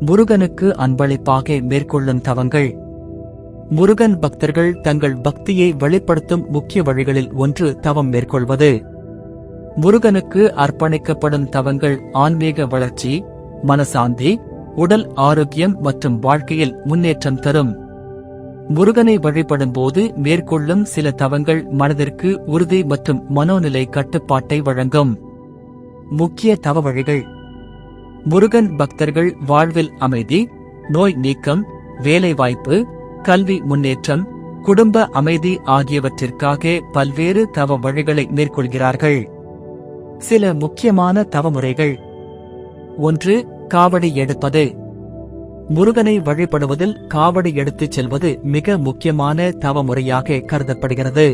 முருகனுக்கு அன்பளிப்பாக மேற்கொள்ளும் தவங்கள். முருகன் பக்தர்கள் தங்கள் பக்தியை வெளிப்படுத்தும் முக்கிய வழிகளில் ஒன்று தவம் மேற்கொள்வது. முருகனுக்கு அர்ப்பணிக்கப்படும் தவங்கள் ஆன்மீக வளர்ச்சி, மனசாந்தி, உடல் ஆரோக்கியம் மற்றும் வாழ்க்கையில் முன்னேற்றம் தரும். முருகனை வழிபடும்போது மேற்கொள்ளும் சில தவங்கள் மனதிற்கு உறுதி மற்றும் மனோநிலை கட்டுப்பாட்டை வழங்கும். முக்கிய தவ வழிகள். முருகன் பக்தர்கள் வாழ்வில் அமைதி, நோய் நீக்கம், வேலைவாய்ப்பு, கல்வி முன்னேற்றம், குடும்ப அமைதி ஆகியவற்றிற்காக பல்வேறு தவ வழிகளை மேற்கொள்கிறார்கள். சில முக்கியமான தவமுறைகள். 1. காவடி எடுப்பது. முருகனை வழிபடுவதில் காவடி எடுத்துச் செல்வது மிக முக்கியமான தவமுறையாக கருதப்படுகிறது.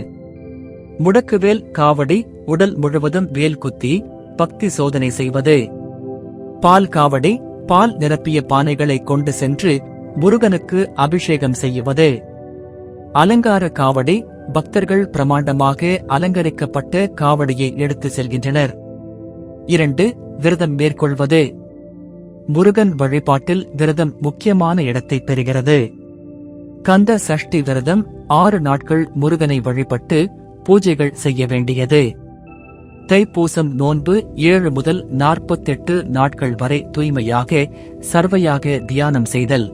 முடக்குவேல் காவடி, உடல் முழுவதும் வேல் குத்தி பக்தி சோதனை செய்வது. பால் காவடி, பால் நிரப்பிய பானைகளை கொண்டு சென்று முருகனுக்கு அபிஷேகம் செய்வது. அலங்கார காவடி, பக்தர்கள் பிரமாண்டமாக அலங்கரிக்கப்பட்ட காவடியை எடுத்து செல்கின்றனர். 2. விரதம் மேற்கொள்வது. முருகன் வழிபாட்டில் விரதம் முக்கியமான இடத்தை பெறுகிறது. கந்த சஷ்டி விரதம் 6 நாட்கள் முருகனை வழிபட்டு பூஜைகள் செய்ய வேண்டியது. தைப்பூசம் நோன்பு 7 முதல் 48 நாட்கள் வரை தூய்மையாக சர்வையாக தியானம் செய்தல்.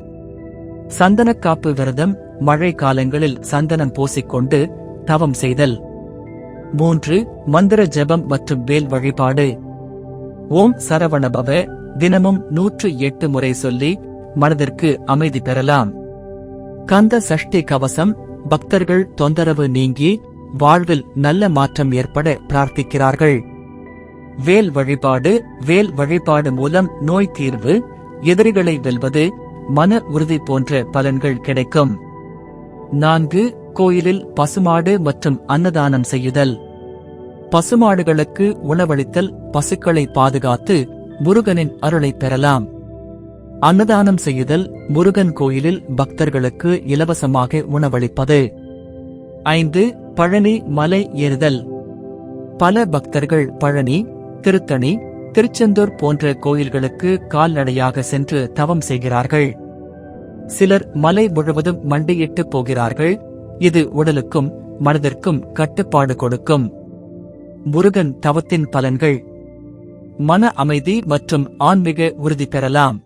சந்தனக்காப்பு விரதம் மழை காலங்களில் சந்தனம் பூசிக்கொண்டு தவம் செய்தல். 3. மந்திர ஜெபம் மற்றும் வேல் வழிபாடு. ஓம் சரவணபவ தினமும் 108 முறை சொல்லி மனதிற்கு அமைதி பெறலாம். கந்த சஷ்டி கவசம், பக்தர்கள் தொந்தரவு நீங்கி வாழ்வில் நல்ல மாற்றம் ஏற்பட பிரார்த்திக்கிறார்கள். வேல் வழிபாடு. வேல் வழிபாடு மூலம் நோய் தீர்வு, எதிரிகளை வெல்வது, மன உறுதி போன்ற பலன்கள் கிடைக்கும். 4. கோயிலில் பசுமாடு மற்றும் அன்னதானம் செய்யுதல். பசுமாடுகளுக்கு உணவளித்தல் பசுக்களை பாதுகாத்து முருகனின் அருளை பெறலாம். அன்னதானம் செய்யுதல், முருகன் கோயிலில் பக்தர்களுக்கு இலவசமாக உணவளிப்பது. 5. பழனி மலை ஏறுதல். பல பக்தர்கள் பழனி, திருத்தணி, திருச்செந்தூர் போன்ற கோயில்களுக்கு கால்நடையாக சென்று தவம் செய்கிறார்கள். சிலர் மலை முழுவதும் மண்டியிட்டு போகிறார்கள். இது உடலுக்கும் மனதிற்கும் கட்டுப்பாடு கொடுக்கும். முருகன் தவத்தின் பலன்கள். மன அமைதி மற்றும் ஆன்மீக உறுதி பெறலாம்.